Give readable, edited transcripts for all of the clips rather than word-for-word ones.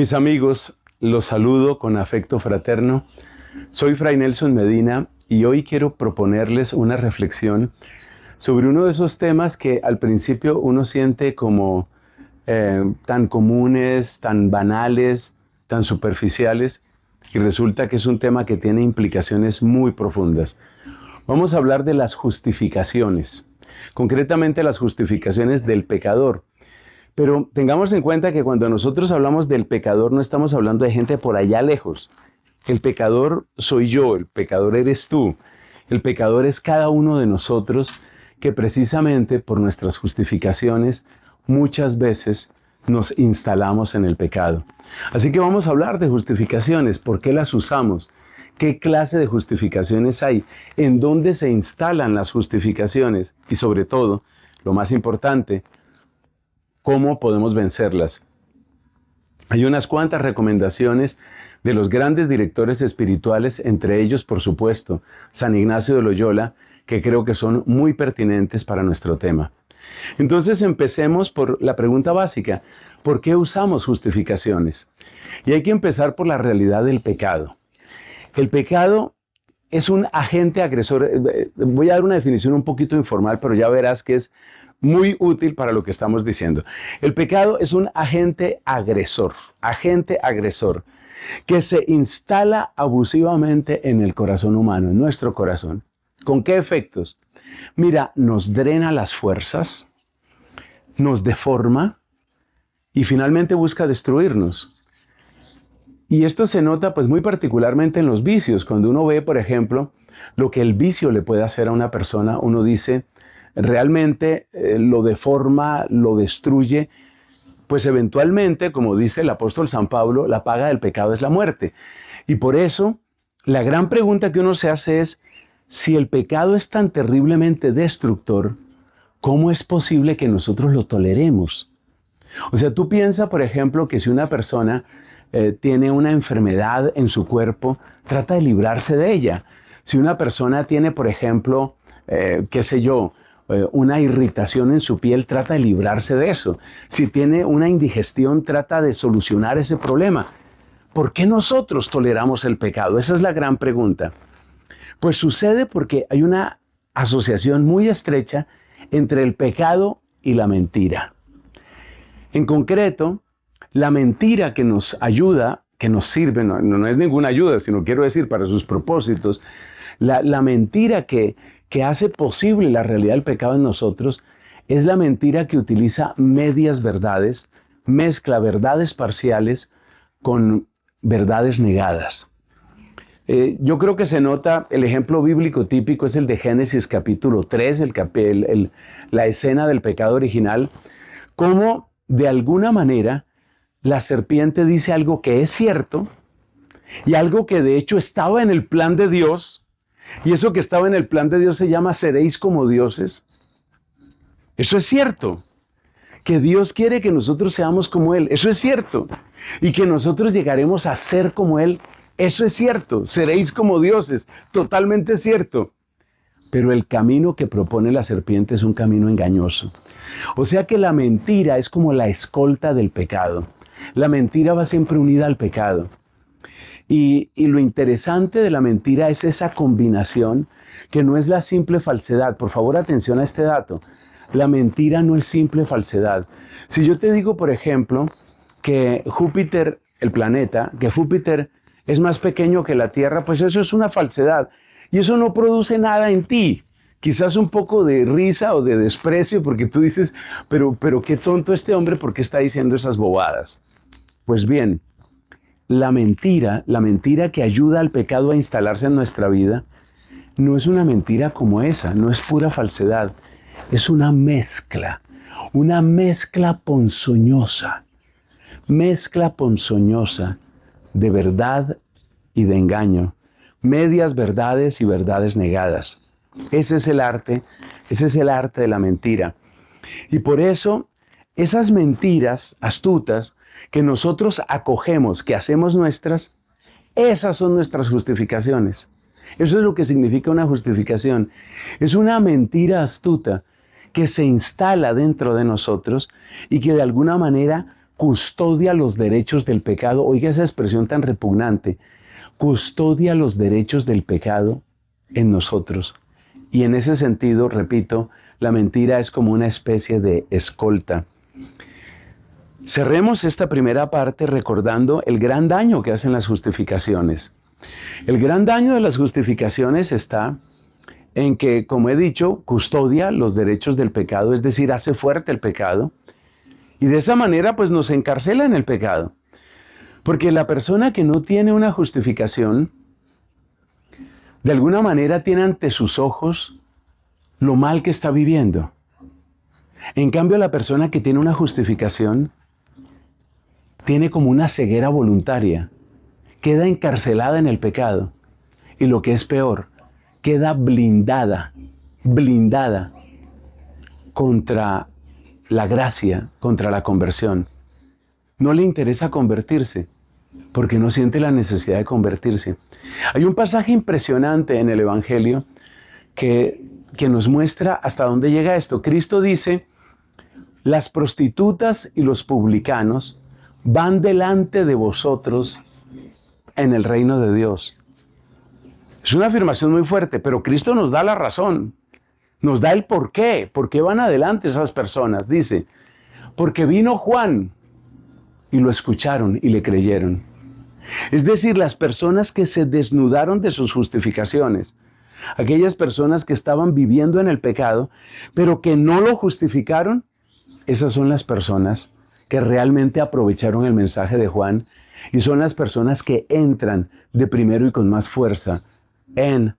Mis amigos, los saludo con afecto fraterno. Soy Fray Nelson Medina y hoy quiero proponerles una reflexión sobre uno de esos temas que al principio uno siente como tan comunes, tan banales, tan superficiales, y resulta que es un tema que tiene implicaciones muy profundas. Vamos a hablar de las justificaciones, concretamente las justificaciones del pecador. Pero tengamos en cuenta que cuando nosotros hablamos del pecador no estamos hablando de gente por allá lejos. El pecador soy yo, el pecador eres tú. El pecador es cada uno de nosotros que precisamente por nuestras justificaciones muchas veces nos instalamos en el pecado. Así que vamos a hablar de justificaciones, ¿por qué las usamos? ¿Qué clase de justificaciones hay? ¿En dónde se instalan las justificaciones? Y sobre todo, lo más importante, ¿cómo podemos vencerlas? Hay unas cuantas recomendaciones de los grandes directores espirituales, entre ellos, por supuesto, San Ignacio de Loyola, que creo que son muy pertinentes para nuestro tema. Entonces empecemos por la pregunta básica: ¿por qué usamos justificaciones? Y hay que empezar por la realidad del pecado. El pecado es un agente agresor. Voy a dar una definición un poquito informal, pero ya verás que es muy útil para lo que estamos diciendo. El pecado es un agente agresor, que se instala abusivamente en el corazón humano, en nuestro corazón. ¿Con qué efectos? Mira, nos drena las fuerzas, nos deforma y finalmente busca destruirnos. Y esto se nota pues muy particularmente en los vicios. Cuando uno ve, por ejemplo, lo que el vicio le puede hacer a una persona, uno dice, realmente lo deforma, lo destruye, pues eventualmente, como dice el apóstol San Pablo, la paga del pecado es la muerte. Y por eso, la gran pregunta que uno se hace es, si el pecado es tan terriblemente destructor, ¿cómo es posible que nosotros lo toleremos? O sea, tú piensas, por ejemplo, que si una persona tiene una enfermedad en su cuerpo, trata de librarse de ella. Si una persona tiene, por ejemplo, qué sé yo, una irritación en su piel, trata de librarse de eso. Si tiene una indigestión, trata de solucionar ese problema. ¿Por qué nosotros toleramos el pecado? Esa es la gran pregunta. Pues sucede porque hay una asociación muy estrecha entre el pecado y la mentira. En concreto, la mentira que nos ayuda, que nos sirve, no es ninguna ayuda, sino quiero decir para sus propósitos, la mentira que hace posible la realidad del pecado en nosotros es la mentira que utiliza medias verdades, mezcla verdades parciales con verdades negadas. Yo creo que se nota, el ejemplo bíblico típico es el de Génesis capítulo 3, la escena del pecado original, cómo de alguna manera la serpiente dice algo que es cierto y algo que de hecho estaba en el plan de Dios. Y eso que estaba en el plan de Dios se llama seréis como dioses. Eso es cierto. Que Dios quiere que nosotros seamos como Él. Eso es cierto. Y que nosotros llegaremos a ser como Él. Eso es cierto. Seréis como dioses. Totalmente cierto. Pero el camino que propone la serpiente es un camino engañoso. O sea que la mentira es como la escolta del pecado. La mentira va siempre unida al pecado. Y lo interesante de la mentira es esa combinación que no es la simple falsedad. Por favor, atención a este dato. La mentira no es simple falsedad. Si yo te digo, por ejemplo, que Júpiter, el planeta, que Júpiter es más pequeño que la Tierra, pues eso es una falsedad. Y eso no produce nada en ti. Quizás un poco de risa o de desprecio porque tú dices, pero qué tonto este hombre, ¿por qué está diciendo esas bobadas? Pues bien, la mentira que ayuda al pecado a instalarse en nuestra vida, no es una mentira como esa, no es pura falsedad, es una mezcla ponzoñosa de verdad y de engaño, medias verdades y verdades negadas. Ese es el arte de la mentira. Y por eso, esas mentiras astutas que nosotros acogemos, que hacemos nuestras, esas son nuestras justificaciones. Eso es lo que significa una justificación. Es una mentira astuta que se instala dentro de nosotros y que de alguna manera custodia los derechos del pecado. Oiga esa expresión tan repugnante. Custodia los derechos del pecado en nosotros. Y en ese sentido, repito, la mentira es como una especie de escolta. Cerremos esta primera parte recordando el gran daño que hacen las justificaciones. El gran daño de las justificaciones está en que, como he dicho, custodia los derechos del pecado, es decir, hace fuerte el pecado, y de esa manera pues nos encarcela en el pecado. Porque la persona que no tiene una justificación, de alguna manera tiene ante sus ojos lo mal que está viviendo. En cambio, la persona que tiene una justificación tiene como una ceguera voluntaria, queda encarcelada en el pecado, y lo que es peor, queda blindada contra la gracia, contra la conversión. No le interesa convertirse, porque no siente la necesidad de convertirse. Hay un pasaje impresionante en el Evangelio que nos muestra hasta dónde llega esto. Cristo dice, las prostitutas y los publicanos van delante de vosotros en el reino de Dios. Es una afirmación muy fuerte, pero Cristo nos da la razón, nos da el por qué van adelante esas personas. Dice, porque vino Juan y lo escucharon y le creyeron. Es decir, las personas que se desnudaron de sus justificaciones, aquellas personas que estaban viviendo en el pecado, pero que no lo justificaron, esas son las personas que realmente aprovecharon el mensaje de Juan y son las personas que entran de primero y con más fuerza en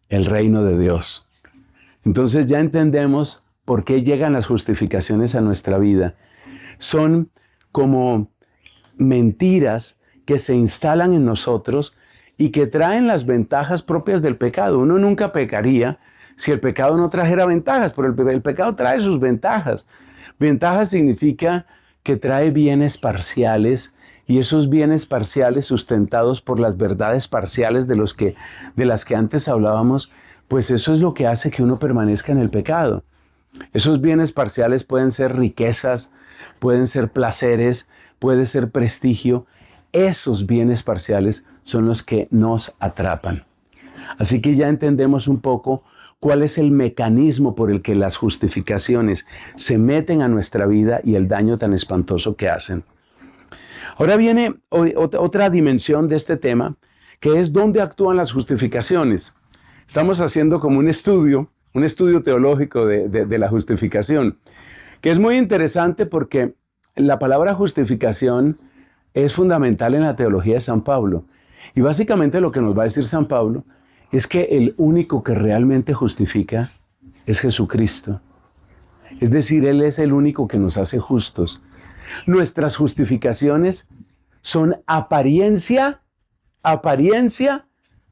el reino de Dios. Entonces ya entendemos por qué llegan las justificaciones a nuestra vida. Son como mentiras que se instalan en nosotros y que traen las ventajas propias del pecado. Uno nunca pecaría si el pecado no trajera ventajas, pero el pecado trae sus ventajas. Ventajas significa que trae bienes parciales, y esos bienes parciales sustentados por las verdades parciales de las que antes hablábamos, pues eso es lo que hace que uno permanezca en el pecado. Esos bienes parciales pueden ser riquezas, pueden ser placeres, puede ser prestigio. Esos bienes parciales son los que nos atrapan. Así que ya entendemos un poco cuál es el mecanismo por el que las justificaciones se meten a nuestra vida y el daño tan espantoso que hacen. Ahora viene otra dimensión de este tema, que es dónde actúan las justificaciones. Estamos haciendo como un estudio teológico de la justificación, que es muy interesante porque la palabra justificación es fundamental en la teología de San Pablo. Y básicamente lo que nos va a decir San Pablo es que el único que realmente justifica es Jesucristo. Es decir, Él es el único que nos hace justos. Nuestras justificaciones son apariencia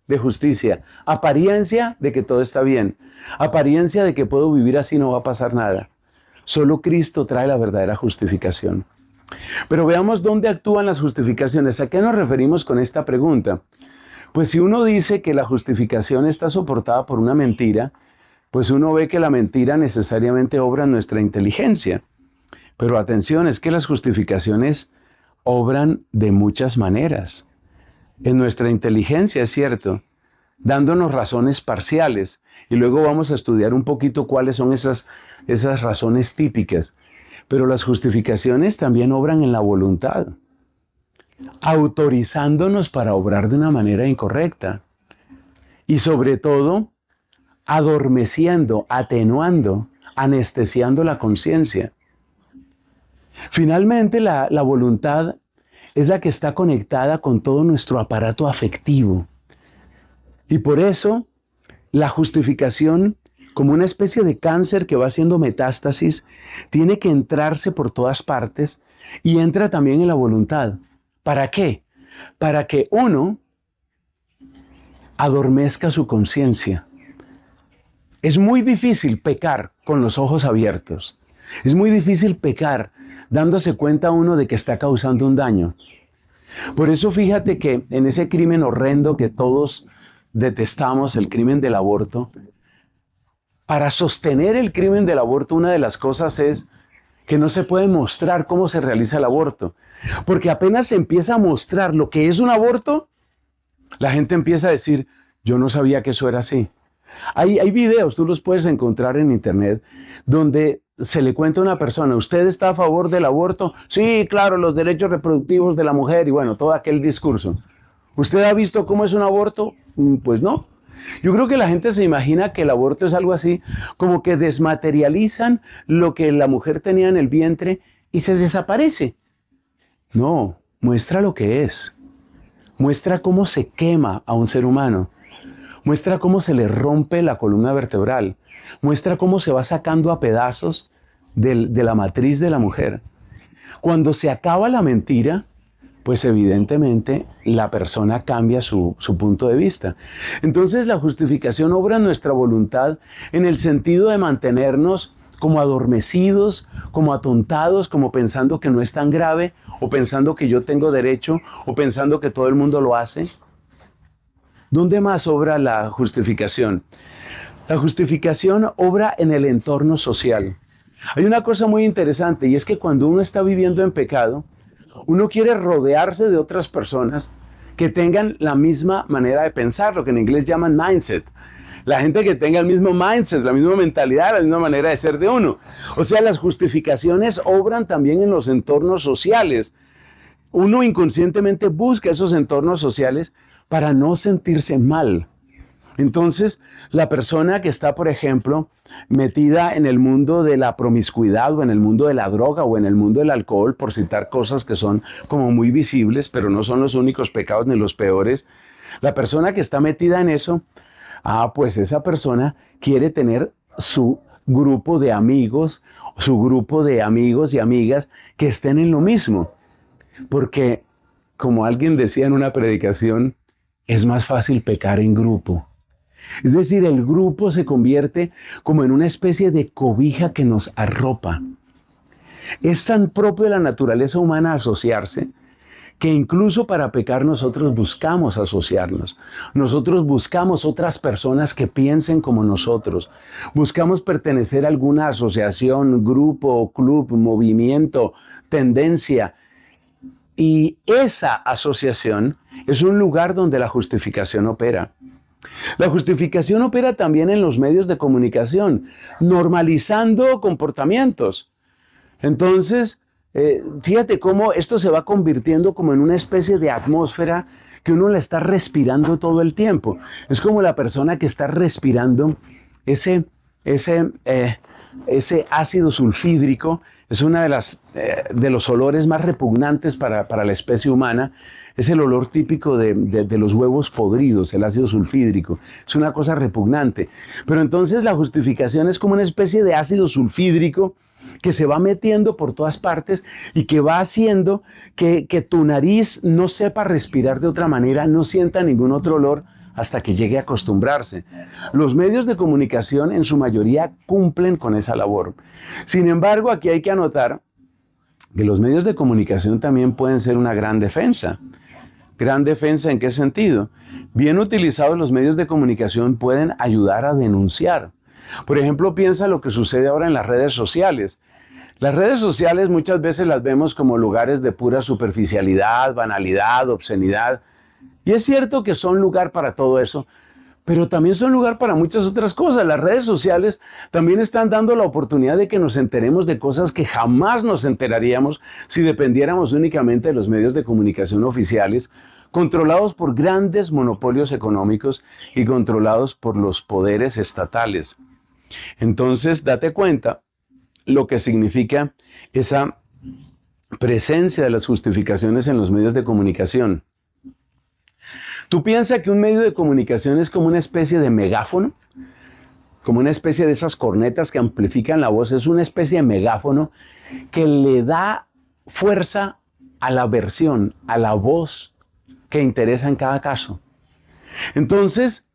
de justicia, apariencia de que todo está bien, apariencia de que puedo vivir así, no va a pasar nada. Solo Cristo trae la verdadera justificación. Pero veamos dónde actúan las justificaciones. ¿A qué nos referimos con esta pregunta? Pues si uno dice que la justificación está soportada por una mentira, pues uno ve que la mentira necesariamente obra en nuestra inteligencia. Pero atención, es que las justificaciones obran de muchas maneras. En nuestra inteligencia, es cierto, dándonos razones parciales. Y luego vamos a estudiar un poquito cuáles son esas razones típicas. Pero las justificaciones también obran en la voluntad, autorizándonos para obrar de una manera incorrecta. Y sobre todo, adormeciendo, atenuando, anestesiando la conciencia. Finalmente, la voluntad es la que está conectada con todo nuestro aparato afectivo. Y por eso, la justificación, como una especie de cáncer que va haciendo metástasis, tiene que entrarse por todas partes y entra también en la voluntad. ¿Para qué? Para que uno adormezca su conciencia. Es muy difícil pecar con los ojos abiertos. Es muy difícil pecar dándose cuenta uno de que está causando un daño. Por eso fíjate que en ese crimen horrendo que todos detestamos, el crimen del aborto, para sostener el crimen del aborto, una de las cosas es que no se puede mostrar cómo se realiza el aborto. Porque apenas se empieza a mostrar lo que es un aborto, la gente empieza a decir, yo no sabía que eso era así. Hay videos, tú los puedes encontrar en internet, donde se le cuenta a una persona, ¿usted está a favor del aborto? Sí, claro, los derechos reproductivos de la mujer y bueno, todo aquel discurso. ¿Usted ha visto cómo es un aborto? Pues no. Yo creo que la gente se imagina que el aborto es algo así, como que desmaterializan lo que la mujer tenía en el vientre y se desaparece. No, muestra lo que es. Muestra cómo se quema a un ser humano. Muestra cómo se le rompe la columna vertebral. Muestra cómo se va sacando a pedazos de la matriz de la mujer. Cuando se acaba la mentira, pues evidentemente la persona cambia su punto de vista. Entonces la justificación obra en nuestra voluntad en el sentido de mantenernos como adormecidos, como atontados, como pensando que no es tan grave, o pensando que yo tengo derecho, o pensando que todo el mundo lo hace. ¿Dónde más obra la justificación? La justificación obra en el entorno social. Hay una cosa muy interesante y es que cuando uno está viviendo en pecado, uno quiere rodearse de otras personas que tengan la misma manera de pensar, lo que en inglés llaman mindset. La gente que tenga el mismo mindset, la misma mentalidad, la misma manera de ser de uno. O sea, las justificaciones obran también en los entornos sociales. Uno inconscientemente busca esos entornos sociales para no sentirse mal. Entonces, la persona que está, por ejemplo, metida en el mundo de la promiscuidad o en el mundo de la droga o en el mundo del alcohol, por citar cosas que son como muy visibles, pero no son los únicos pecados ni los peores, la persona que está metida en eso, pues esa persona quiere tener su grupo de amigos, su grupo de amigos y amigas que estén en lo mismo. Porque, como alguien decía en una predicación, es más fácil pecar en grupo. Es decir, el grupo se convierte como en una especie de cobija que nos arropa. Es tan propio de la naturaleza humana asociarse que incluso para pecar nosotros buscamos asociarnos. Nosotros buscamos otras personas que piensen como nosotros. Buscamos pertenecer a alguna asociación, grupo, club, movimiento, tendencia. Y esa asociación es un lugar donde la justificación opera. La justificación opera también en los medios de comunicación, normalizando comportamientos. Entonces, fíjate cómo esto se va convirtiendo como en una especie de atmósfera que uno la está respirando todo el tiempo. Es como la persona que está respirando ese ácido sulfídrico. Es una de los olores más repugnantes para la especie humana. Es el olor típico de los huevos podridos, el ácido sulfídrico. Es una cosa repugnante. Pero entonces la justificación es como una especie de ácido sulfídrico que se va metiendo por todas partes y que va haciendo que tu nariz no sepa respirar de otra manera, no sienta ningún otro olor hasta que llegue a acostumbrarse. Los medios de comunicación en su mayoría cumplen con esa labor. Sin embargo, aquí hay que anotar que los medios de comunicación también pueden ser una gran defensa. ¿Gran defensa en qué sentido? Bien utilizados, los medios de comunicación pueden ayudar a denunciar. Por ejemplo, piensa lo que sucede ahora en las redes sociales. Las redes sociales muchas veces las vemos como lugares de pura superficialidad, banalidad, obscenidad. Y es cierto que son lugar para todo eso, pero también son lugar para muchas otras cosas. Las redes sociales también están dando la oportunidad de que nos enteremos de cosas que jamás nos enteraríamos si dependiéramos únicamente de los medios de comunicación oficiales, controlados por grandes monopolios económicos y controlados por los poderes estatales. Entonces, date cuenta lo que significa esa presencia de las justificaciones en los medios de comunicación. ¿Tú piensas que un medio de comunicación es como una especie de megáfono? Como una especie de esas cornetas que amplifican la voz. Es una especie de megáfono que le da fuerza a la versión, a la voz que interesa en cada caso. Entonces,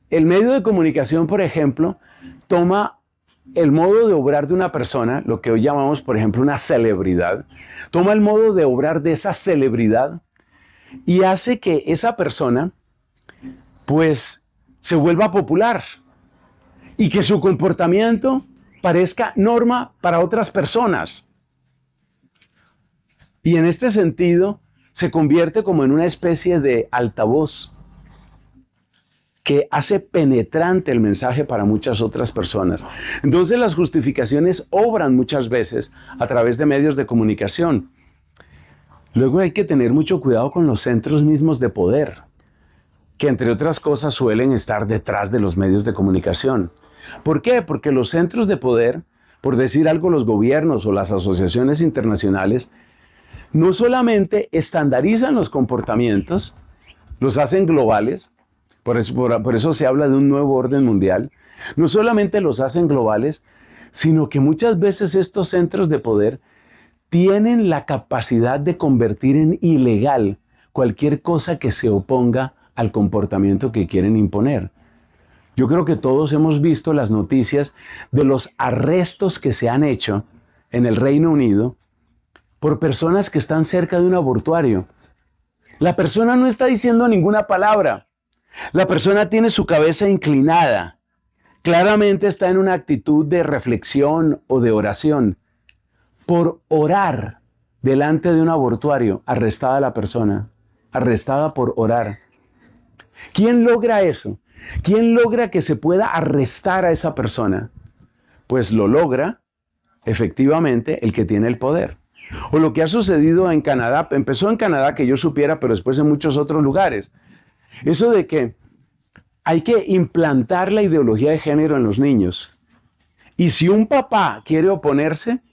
el medio de comunicación, por ejemplo, toma el modo de obrar de una persona, lo que hoy llamamos, por ejemplo, una celebridad, toma el modo de obrar de esa celebridad y hace que esa persona, pues, se vuelva popular y que su comportamiento parezca norma para otras personas. Y en este sentido, se convierte como en una especie de altavoz que hace penetrante el mensaje para muchas otras personas. Entonces las justificaciones obran muchas veces a través de medios de comunicación. Luego hay que tener mucho cuidado con los centros mismos de poder, que entre otras cosas suelen estar detrás de los medios de comunicación. ¿Por qué? Porque los centros de poder, por decir algo, los gobiernos o las asociaciones internacionales, no solamente estandarizan los comportamientos, los hacen globales, por eso se habla de un nuevo orden mundial, no solamente los hacen globales, sino que muchas veces estos centros de poder tienen la capacidad de convertir en ilegal cualquier cosa que se oponga al comportamiento que quieren imponer. Yo creo que todos hemos visto las noticias de los arrestos que se han hecho en el Reino Unido por personas que están cerca de un abortuario. La persona no está diciendo ninguna palabra. La persona tiene su cabeza inclinada. Claramente está en una actitud de reflexión o de oración. Por orar delante de un abortuario, arrestada la persona. Arrestada por orar. ¿Quién logra eso? ¿Quién logra que se pueda arrestar a esa persona? Pues lo logra, efectivamente, el que tiene el poder. O lo que ha sucedido en Canadá, empezó en Canadá que yo supiera, pero después en muchos otros lugares. Eso de que hay que implantar la ideología de género en los niños. Y si un papá quiere oponerse,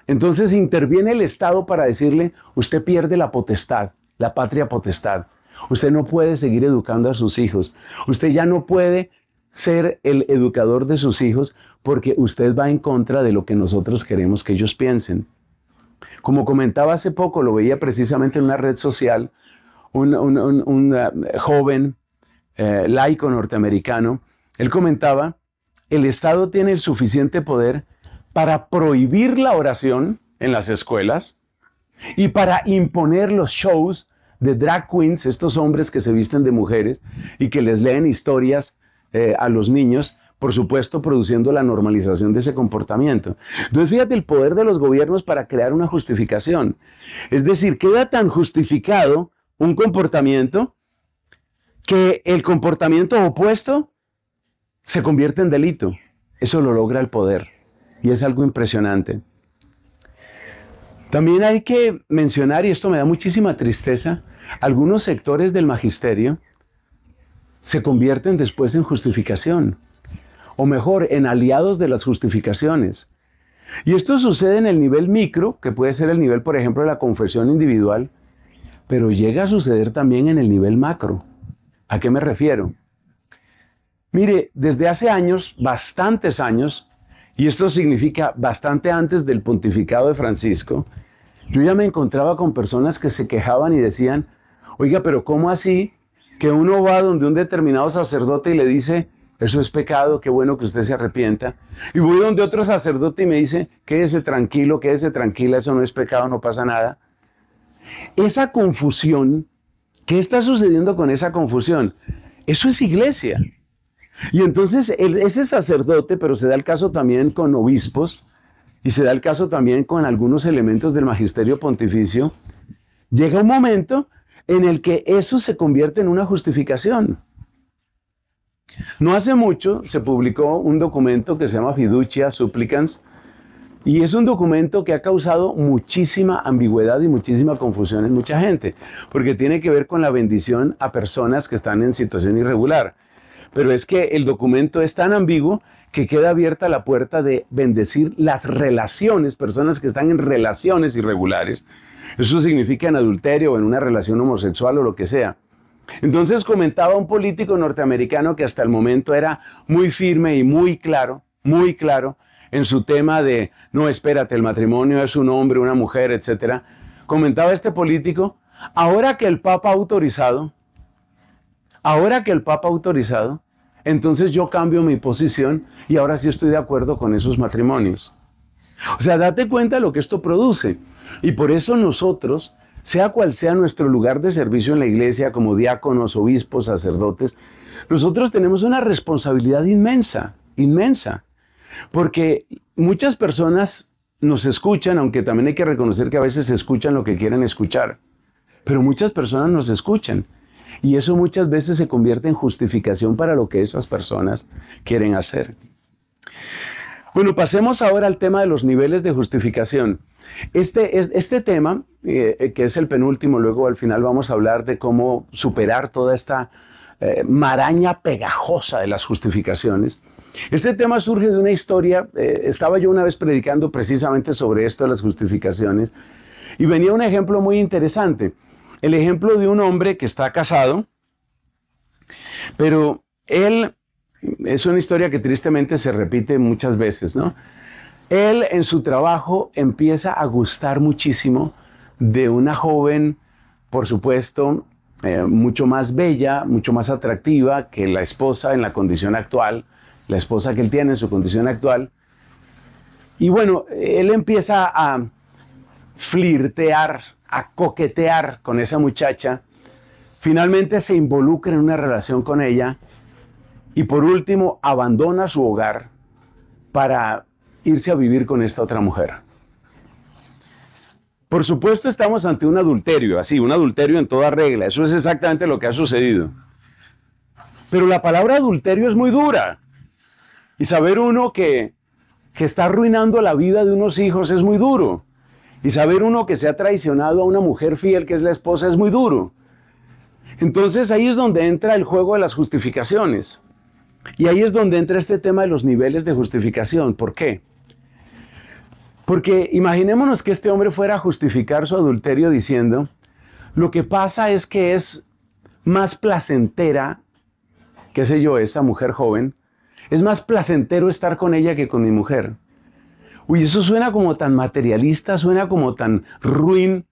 entonces interviene el Estado para decirle, usted pierde la potestad, la patria potestad. Usted no puede seguir educando a sus hijos. Usted ya no puede ser el educador de sus hijos porque usted va en contra de lo que nosotros queremos que ellos piensen. Como comentaba hace poco, lo veía precisamente en una red social, un joven laico norteamericano, él comentaba, el Estado tiene el suficiente poder para prohibir la oración en las escuelas y para imponer los shows de drag queens, estos hombres que se visten de mujeres y que les leen historias a los niños, por supuesto produciendo la normalización de ese comportamiento. Entonces fíjate el poder de los gobiernos para crear una justificación. Es decir, queda tan justificado un comportamiento que el comportamiento opuesto se convierte en delito. Eso lo logra el poder y es algo impresionante. También hay que mencionar, y esto me da muchísima tristeza, algunos sectores del magisterio se convierten después en justificación, o mejor, en aliados de las justificaciones. Y esto sucede en el nivel micro, que puede ser el nivel, por ejemplo, de la confesión individual, pero llega a suceder también en el nivel macro. ¿A qué me refiero? Mire, desde hace años, bastantes años, y esto significa bastante antes del pontificado de Francisco, yo ya me encontraba con personas que se quejaban y decían, oiga, pero ¿cómo así que uno va donde un determinado sacerdote y le dice, eso es pecado, qué bueno que usted se arrepienta? Y voy donde otro sacerdote y me dice, quédese tranquilo, quédese tranquila, eso no es pecado, no pasa nada. Esa confusión, ¿qué está sucediendo con esa confusión? Eso es iglesia. Y entonces ese sacerdote, pero se da el caso también con obispos, y se da el caso también con algunos elementos del magisterio pontificio, llega un momento en el que eso se convierte en una justificación. No hace mucho se publicó un documento que se llama Fiducia Supplicans, y es un documento que ha causado muchísima ambigüedad y muchísima confusión en mucha gente, porque tiene que ver con la bendición a personas que están en situación irregular. Pero es que el documento es tan ambiguo que queda abierta la puerta de bendecir las relaciones, personas que están en relaciones irregulares. Eso significa en adulterio o en una relación homosexual o lo que sea. Entonces comentaba un político norteamericano que hasta el momento era muy firme y muy claro en su tema de, no, espérate, el matrimonio es un hombre, una mujer, etc. Comentaba este político, ahora que el Papa ha autorizado, entonces yo cambio mi posición y ahora sí estoy de acuerdo con esos matrimonios. O sea, date cuenta de lo que esto produce. Y por eso nosotros, sea cual sea nuestro lugar de servicio en la iglesia, como diáconos, obispos, sacerdotes, nosotros tenemos una responsabilidad inmensa, inmensa. Porque muchas personas nos escuchan, aunque también hay que reconocer que a veces escuchan lo que quieren escuchar, pero muchas personas nos escuchan y eso muchas veces se convierte en justificación para lo que esas personas quieren hacer. Bueno, pasemos ahora al tema de los niveles de justificación. Este tema, que es el penúltimo, luego al final vamos a hablar de cómo superar toda esta maraña pegajosa de las justificaciones. Este tema surge de una historia, estaba yo una vez predicando precisamente sobre esto de las justificaciones, y venía un ejemplo muy interesante. El ejemplo de un hombre que está casado, pero él, es una historia que tristemente se repite muchas veces, ¿no? Él en su trabajo empieza a gustar muchísimo de una joven, por supuesto, mucho más bella, mucho más atractiva que la esposa en la condición actual, la esposa que él tiene en su condición actual. Y bueno, él empieza a flirtear, a coquetear con esa muchacha. Finalmente se involucra en una relación con ella y por último abandona su hogar para irse a vivir con esta otra mujer. Por supuesto estamos ante un adulterio, así, un adulterio en toda regla. Eso es exactamente lo que ha sucedido. Pero la palabra adulterio es muy dura. Y saber uno que está arruinando la vida de unos hijos es muy duro. Y saber uno que se ha traicionado a una mujer fiel que es la esposa es muy duro. Entonces ahí es donde entra el juego de las justificaciones. Y ahí es donde entra este tema de los niveles de justificación. ¿Por qué? Porque imaginémonos que este hombre fuera a justificar su adulterio diciendo, lo que pasa es que es más placentera, qué sé yo, esa mujer joven, es más placentero estar con ella que con mi mujer. Uy, eso suena como tan materialista, suena como tan ruin.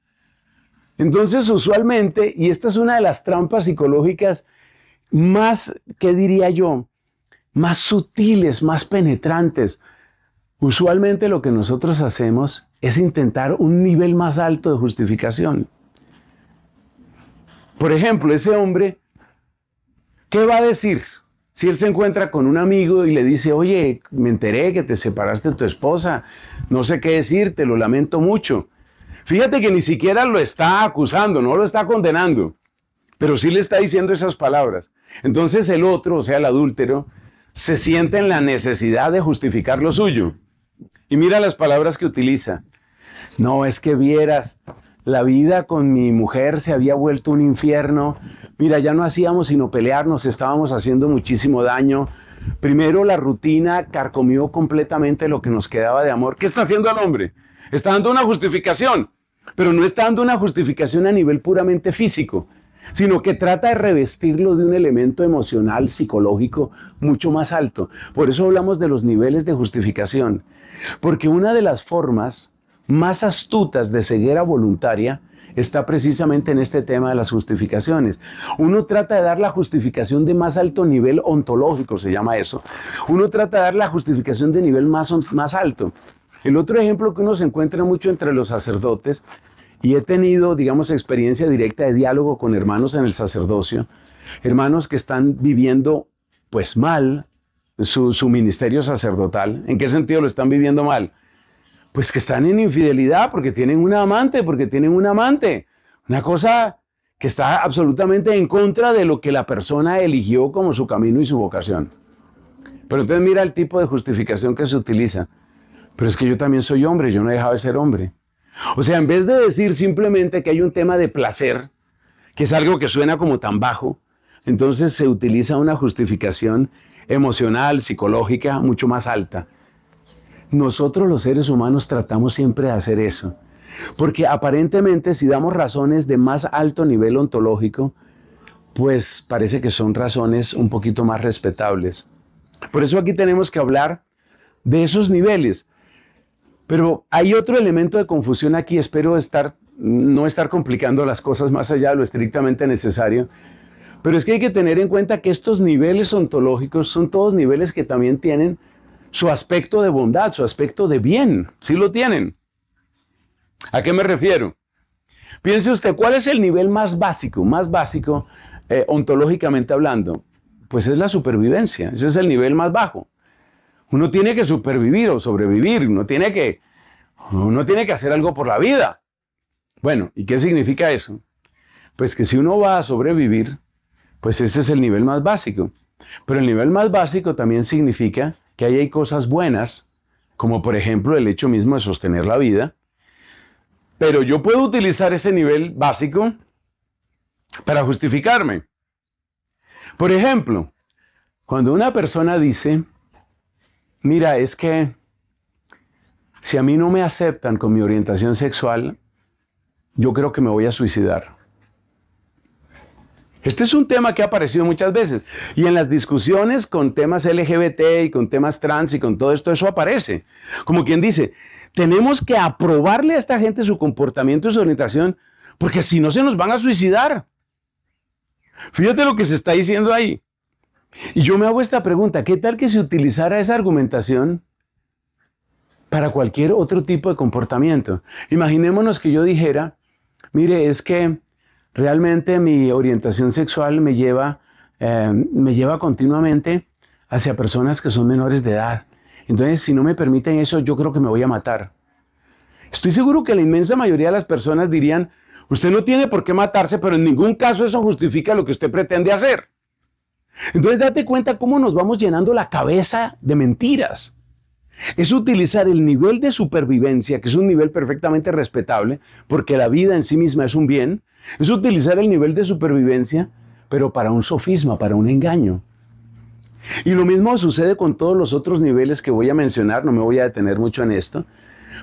Entonces, usualmente, y esta es una de las trampas psicológicas más, ¿qué diría yo?, más sutiles, más penetrantes. Usualmente lo que nosotros hacemos es intentar un nivel más alto de justificación. Por ejemplo, ese hombre, ¿qué va a decir si él se encuentra con un amigo y le dice, oye, me enteré que te separaste de tu esposa, no sé qué decirte, lo lamento mucho? Fíjate que ni siquiera lo está acusando, no lo está condenando, pero sí le está diciendo esas palabras. Entonces el otro, o sea, el adúltero, se siente en la necesidad de justificar lo suyo. Y mira las palabras que utiliza. No, es que vieras, la vida con mi mujer se había vuelto un infierno. Mira, ya no hacíamos sino pelearnos, estábamos haciendo muchísimo daño. Primero la rutina carcomió completamente lo que nos quedaba de amor. ¿Qué está haciendo el hombre? Está dando una justificación, pero no está dando una justificación a nivel puramente físico, sino que trata de revestirlo de un elemento emocional, psicológico, mucho más alto. Por eso hablamos de los niveles de justificación, porque una de las formas más astutas de ceguera voluntaria está precisamente en este tema de las justificaciones. Uno trata de dar la justificación de más alto nivel ontológico, se llama eso. Uno trata de dar la justificación de nivel más alto. El otro ejemplo que uno se encuentra mucho entre los sacerdotes, y he tenido, digamos, experiencia directa de diálogo con hermanos en el sacerdocio, hermanos que están viviendo, pues mal, su ministerio sacerdotal. ¿En qué sentido lo están viviendo mal? Pues que están en infidelidad porque tienen una amante, una cosa que está absolutamente en contra de lo que la persona eligió como su camino y su vocación. Pero entonces mira el tipo de justificación que se utiliza. Pero es que yo también soy hombre, yo no he dejado de ser hombre. O sea, en vez de decir simplemente que hay un tema de placer, que es algo que suena como tan bajo, entonces se utiliza una justificación emocional, psicológica, mucho más alta. Nosotros los seres humanos tratamos siempre de hacer eso, porque aparentemente si damos razones de más alto nivel ontológico, pues parece que son razones un poquito más respetables. Por eso aquí tenemos que hablar de esos niveles. Pero hay otro elemento de confusión aquí, espero no estar complicando las cosas más allá de lo estrictamente necesario, pero es que hay que tener en cuenta que estos niveles ontológicos son todos niveles que también tienen su aspecto de bondad, su aspecto de bien, sí lo tienen. ¿A qué me refiero? Piense usted, ¿cuál es el nivel más básico, ontológicamente hablando? Pues es la supervivencia, ese es el nivel más bajo. Uno tiene que supervivir o sobrevivir, uno tiene que hacer algo por la vida. Bueno, ¿y qué significa eso? Pues que si uno va a sobrevivir, pues ese es el nivel más básico. Pero el nivel más básico también significa que ahí hay cosas buenas, como por ejemplo el hecho mismo de sostener la vida. Pero yo puedo utilizar ese nivel básico para justificarme. Por ejemplo, cuando una persona dice, mira, es que si a mí no me aceptan con mi orientación sexual, yo creo que me voy a suicidar. Este es un tema que ha aparecido muchas veces. Y en las discusiones con temas LGBT y con temas trans y con todo esto, eso aparece. Como quien dice, tenemos que aprobarle a esta gente su comportamiento y su orientación, porque si no se nos van a suicidar. Fíjate lo que se está diciendo ahí. Y yo me hago esta pregunta, ¿qué tal que se utilizara esa argumentación para cualquier otro tipo de comportamiento? Imaginémonos que yo dijera, mire, es que realmente mi orientación sexual me lleva continuamente hacia personas que son menores de edad. Entonces, si no me permiten eso, yo creo que me voy a matar. Estoy seguro que la inmensa mayoría de las personas dirían, usted no tiene por qué matarse, pero en ningún caso eso justifica lo que usted pretende hacer. Entonces, date cuenta cómo nos vamos llenando la cabeza de mentiras. Es utilizar el nivel de supervivencia, que es un nivel perfectamente respetable, porque la vida en sí misma es un bien. Es utilizar el nivel de supervivencia, pero para un sofisma, para un engaño. Y lo mismo sucede con todos los otros niveles que voy a mencionar, no me voy a detener mucho en esto,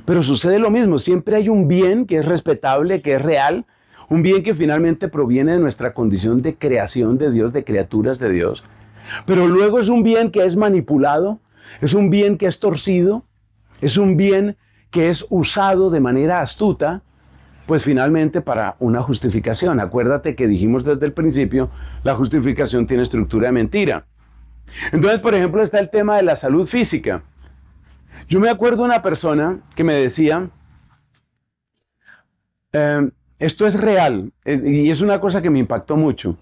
pero sucede lo mismo, siempre hay un bien que es respetable, que es real, un bien que finalmente proviene de nuestra condición de creación de Dios, de criaturas de Dios, pero luego es un bien que es manipulado, es un bien que es torcido, es un bien que es usado de manera astuta, pues finalmente para una justificación. Acuérdate que dijimos desde el principio, la justificación tiene estructura de mentira. Entonces, por ejemplo, está el tema de la salud física. Yo me acuerdo de una persona que me decía, esto es real, y es una cosa que me impactó mucho.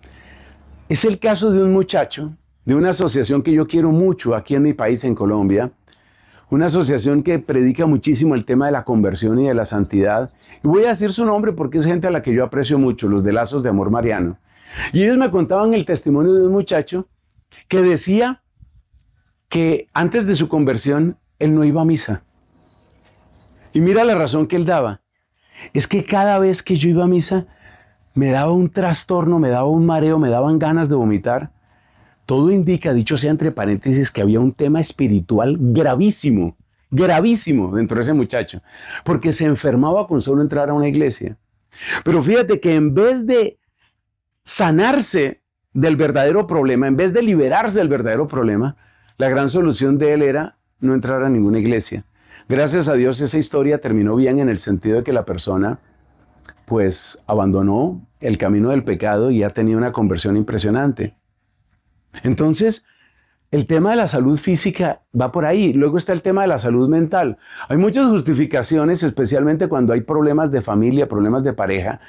Es el caso de un muchacho, de una asociación que yo quiero mucho aquí en mi país, en Colombia, una asociación que predica muchísimo el tema de la conversión y de la santidad. Y voy a decir su nombre porque es gente a la que yo aprecio mucho, los de Lazos de Amor Mariano. Y ellos me contaban el testimonio de un muchacho que decía que antes de su conversión, él no iba a misa. Y mira la razón que él daba. Es que cada vez que yo iba a misa, me daba un trastorno, me daba un mareo, me daban ganas de vomitar. Todo indica, dicho sea entre paréntesis, que había un tema espiritual gravísimo, gravísimo dentro de ese muchacho, porque se enfermaba con solo entrar a una iglesia. Pero fíjate que en vez de sanarse del verdadero problema, en vez de liberarse del verdadero problema, la gran solución de él era no entrar a ninguna iglesia. Gracias a Dios esa historia terminó bien en el sentido de que la persona pues abandonó el camino del pecado y ha tenido una conversión impresionante. Entonces, el tema de la salud física va por ahí. Luego está el tema de la salud mental. Hay muchas justificaciones, especialmente cuando hay problemas de familia, problemas de pareja.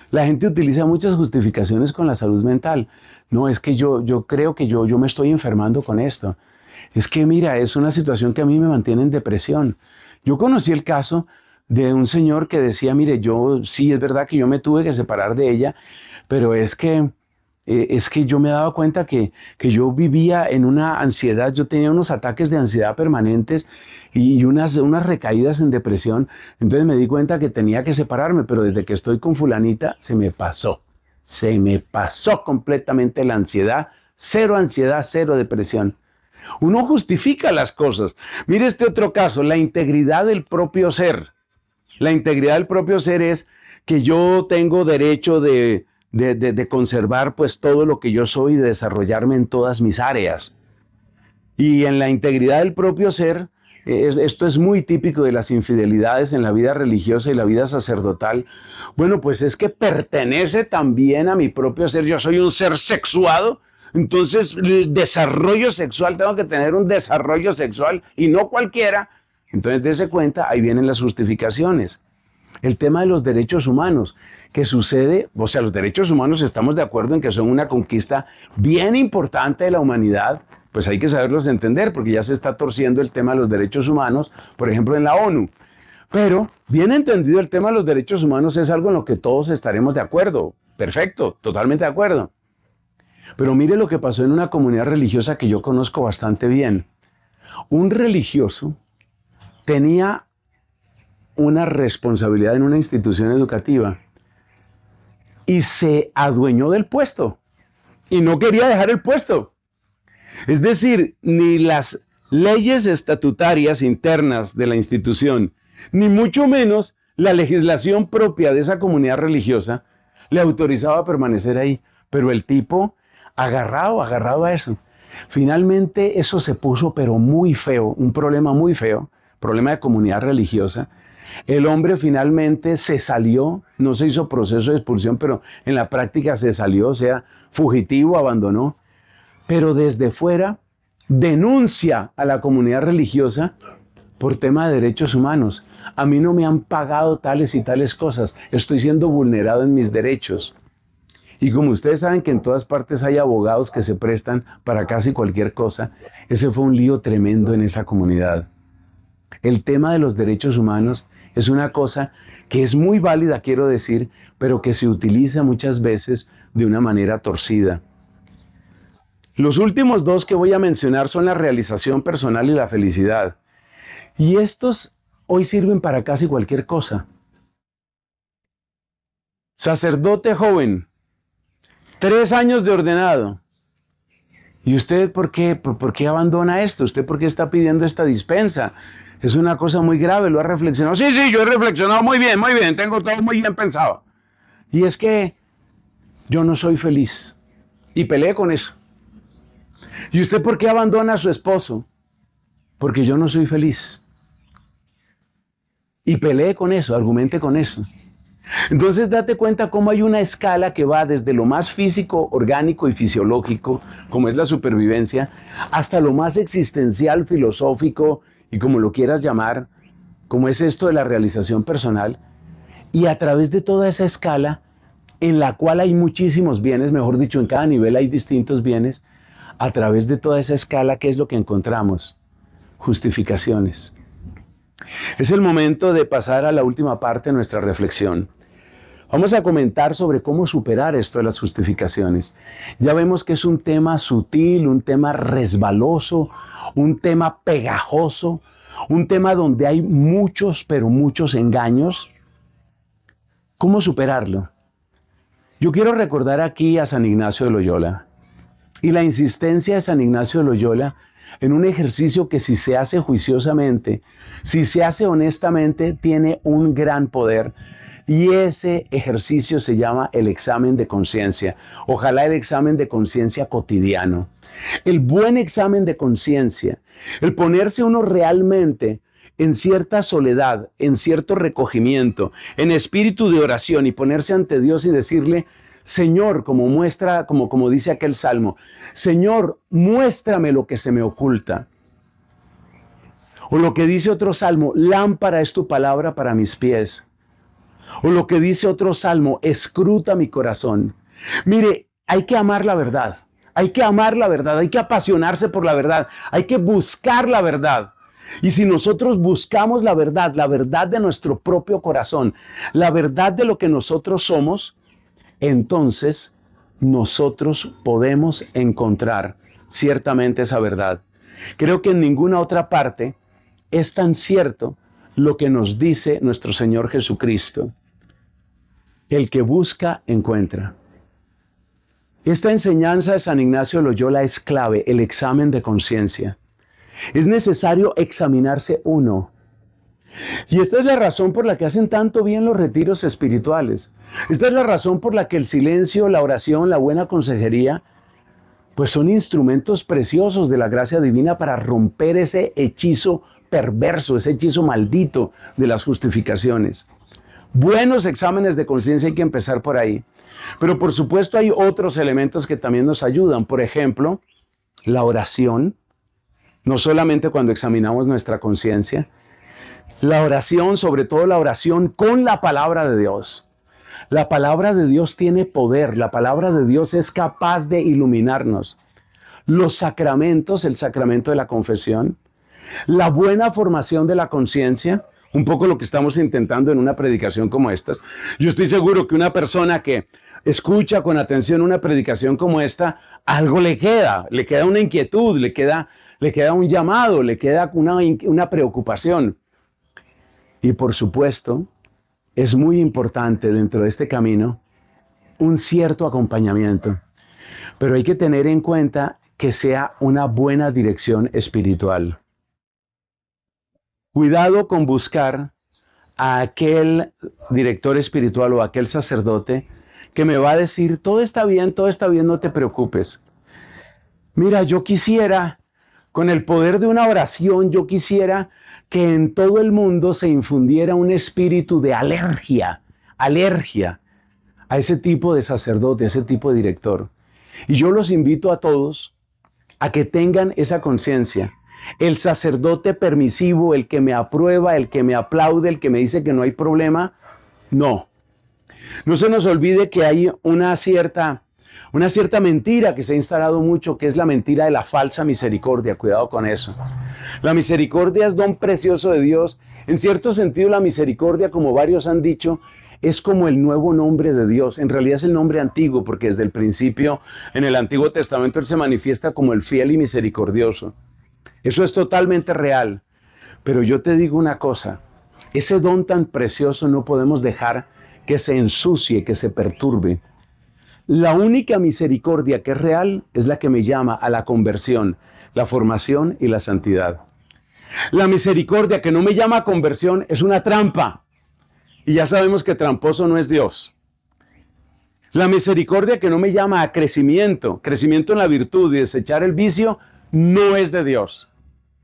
La gente utiliza muchas justificaciones con la salud mental. No, es que yo creo que yo me estoy enfermando con esto. Es que mira, es una situación que a mí me mantiene en depresión. Yo conocí el caso de un señor que decía, mire, sí, es verdad que yo me tuve que separar de ella, pero es que yo me daba cuenta que yo vivía en una ansiedad, yo tenía unos ataques de ansiedad permanentes y unas recaídas en depresión. Entonces me di cuenta que tenía que separarme, pero desde que estoy con fulanita se me pasó completamente la ansiedad, cero depresión. Uno justifica las cosas. Mire este otro caso, la integridad del propio ser. La integridad del propio ser es que yo tengo derecho de conservar pues todo lo que yo soy y de desarrollarme en todas mis áreas. Y en la integridad del propio ser, esto es muy típico de las infidelidades en la vida religiosa y la vida sacerdotal. Bueno, pues es que pertenece también a mi propio ser. Yo soy un ser sexuado, entonces el desarrollo sexual, tengo que tener un desarrollo sexual y no cualquiera. Entonces dése cuenta, ahí vienen las justificaciones. El tema de los derechos humanos, que sucede, o sea, los derechos humanos estamos de acuerdo en que son una conquista bien importante de la humanidad, pues hay que saberlos entender, porque ya se está torciendo el tema de los derechos humanos, por ejemplo, en la ONU. Pero, bien entendido, el tema de los derechos humanos es algo en lo que todos estaremos de acuerdo. Perfecto, totalmente de acuerdo. Pero mire lo que pasó en una comunidad religiosa que yo conozco bastante bien. Un religioso tenía una responsabilidad en una institución educativa y se adueñó del puesto y no quería dejar el puesto. Es decir, ni las leyes estatutarias internas de la institución, ni mucho menos la legislación propia de esa comunidad religiosa le autorizaba a permanecer ahí. Pero el tipo agarrado a eso. Finalmente eso se puso pero muy feo, un problema muy feo, problema de comunidad religiosa. El hombre finalmente se salió, no se hizo proceso de expulsión, pero en la práctica se salió, o sea, fugitivo, abandonó. Pero desde fuera denuncia a la comunidad religiosa por tema de derechos humanos. A mí no me han pagado tales y tales cosas, estoy siendo vulnerado en mis derechos. Y como ustedes saben que en todas partes hay abogados que se prestan para casi cualquier cosa, ese fue un lío tremendo en esa comunidad. El tema de los derechos humanos es una cosa que es muy válida, quiero decir, pero que se utiliza muchas veces de una manera torcida. Los últimos dos que voy a mencionar son la realización personal y la felicidad. Y estos hoy sirven para casi cualquier cosa. Sacerdote joven, 3 años de ordenado. ¿Y usted por qué abandona esto? ¿Usted por qué está pidiendo esta dispensa? Es una cosa muy grave, ¿lo ha reflexionado? Sí, yo he reflexionado muy bien, tengo todo muy bien pensado. Y es que yo no soy feliz. Y peleé con eso. ¿Y usted por qué abandona a su esposo? Porque yo no soy feliz. Y peleé con eso, argumenté con eso. Entonces date cuenta cómo hay una escala que va desde lo más físico, orgánico y fisiológico, como es la supervivencia, hasta lo más existencial, filosófico y como lo quieras llamar, como es esto de la realización personal. Y a través de toda esa escala, en la cual hay muchísimos bienes, mejor dicho, en cada nivel hay distintos bienes, a través de toda esa escala, ¿qué es lo que encontramos? Justificaciones. Es el momento de pasar a la última parte de nuestra reflexión. Vamos a comentar sobre cómo superar esto de las justificaciones. Ya vemos que es un tema sutil, un tema resbaloso, un tema pegajoso, un tema donde hay muchos, pero muchos engaños. ¿Cómo superarlo? Yo quiero recordar aquí a San Ignacio de Loyola y la insistencia de San Ignacio de Loyola en un ejercicio que si se hace juiciosamente, si se hace honestamente, tiene un gran poder. Y ese ejercicio se llama el examen de conciencia. Ojalá el examen de conciencia cotidiano. El buen examen de conciencia, el ponerse uno realmente en cierta soledad, en cierto recogimiento, en espíritu de oración y ponerse ante Dios y decirle: Señor, como dice aquel salmo, Señor, muéstrame lo que se me oculta. O lo que dice otro salmo, lámpara es tu palabra para mis pies. O lo que dice otro salmo, escruta mi corazón. Mire, hay que amar la verdad, hay que amar la verdad, hay que apasionarse por la verdad, hay que buscar la verdad. Y si nosotros buscamos la verdad de nuestro propio corazón, la verdad de lo que nosotros somos, entonces nosotros podemos encontrar ciertamente esa verdad. Creo que en ninguna otra parte es tan cierto lo que nos dice nuestro Señor Jesucristo. El que busca, encuentra. Esta enseñanza de San Ignacio de Loyola es clave, el examen de conciencia. Es necesario examinarse uno. Y esta es la razón por la que hacen tanto bien los retiros espirituales. Esta es la razón por la que el silencio, la oración, la buena consejería, pues son instrumentos preciosos de la gracia divina para romper ese hechizo perverso, ese hechizo maldito de las justificaciones. Buenos exámenes de conciencia, hay que empezar por ahí. Pero por supuesto hay otros elementos que también nos ayudan. Por ejemplo, la oración, no solamente cuando examinamos nuestra conciencia. La oración, sobre todo la oración con la palabra de Dios. La palabra de Dios tiene poder, la palabra de Dios es capaz de iluminarnos. Los sacramentos, el sacramento de la confesión, la buena formación de la conciencia, un poco lo que estamos intentando en una predicación como esta. Yo estoy seguro que una persona que escucha con atención una predicación como esta, algo le queda una inquietud, le queda un llamado, le queda una preocupación. Y por supuesto, es muy importante dentro de este camino un cierto acompañamiento, pero hay que tener en cuenta que sea una buena dirección espiritual. Cuidado con buscar a aquel director espiritual o aquel sacerdote que me va a decir, todo está bien, no te preocupes. Mira, yo quisiera, con el poder de una oración, yo quisiera que en todo el mundo se infundiera un espíritu de alergia a ese tipo de sacerdote, a ese tipo de director. Y yo los invito a todos a que tengan esa conciencia. El sacerdote permisivo, el que me aprueba, el que me aplaude, el que me dice que no hay problema, no. No se nos olvide que hay una cierta mentira que se ha instalado mucho, que es la mentira de la falsa misericordia. Cuidado con eso. La misericordia es don precioso de Dios. En cierto sentido, la misericordia, como varios han dicho, es como el nuevo nombre de Dios. En realidad es el nombre antiguo, porque desde el principio, en el Antiguo Testamento, Él se manifiesta como el fiel y misericordioso. Eso es totalmente real. Pero yo te digo una cosa, ese don tan precioso no podemos dejar que se ensucie, que se perturbe. La única misericordia que es real es la que me llama a la conversión, la formación y la santidad. La misericordia que no me llama a conversión es una trampa. Y ya sabemos que tramposo no es Dios. La misericordia que no me llama a crecimiento en la virtud y desechar el vicio, no es de Dios.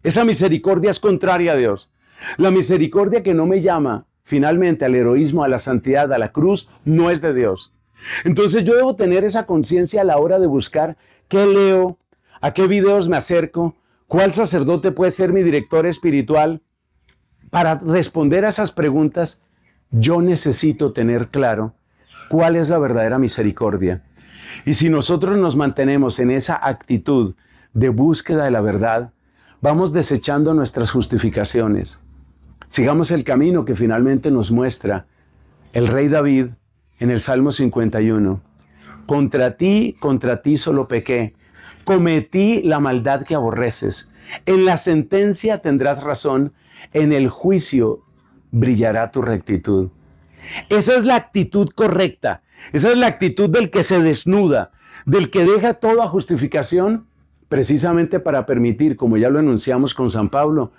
Esa misericordia es contraria a Dios. La misericordia que no me llama finalmente al heroísmo, a la santidad, a la cruz, no es de Dios. Entonces yo debo tener esa conciencia a la hora de buscar qué leo, a qué videos me acerco, cuál sacerdote puede ser mi director espiritual. Para responder a esas preguntas, yo necesito tener claro cuál es la verdadera misericordia. Y si nosotros nos mantenemos en esa actitud de búsqueda de la verdad, vamos desechando nuestras justificaciones. Sigamos el camino que finalmente nos muestra el rey David en el Salmo 51. Contra ti solo pequé, cometí la maldad que aborreces. En la sentencia tendrás razón, en el juicio brillará tu rectitud. Esa es la actitud correcta, esa es la actitud del que se desnuda, del que deja toda justificación, precisamente para permitir, como ya lo enunciamos con San Pablo,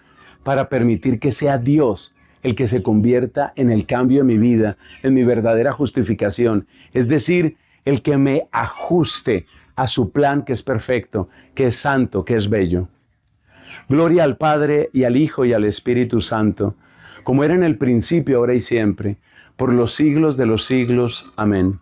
para permitir que sea Dios el que se convierta en el cambio de mi vida, en mi verdadera justificación. Es decir, el que me ajuste a su plan que es perfecto, que es santo, que es bello. Gloria al Padre y al Hijo y al Espíritu Santo, como era en el principio, ahora y siempre, por los siglos de los siglos. Amén.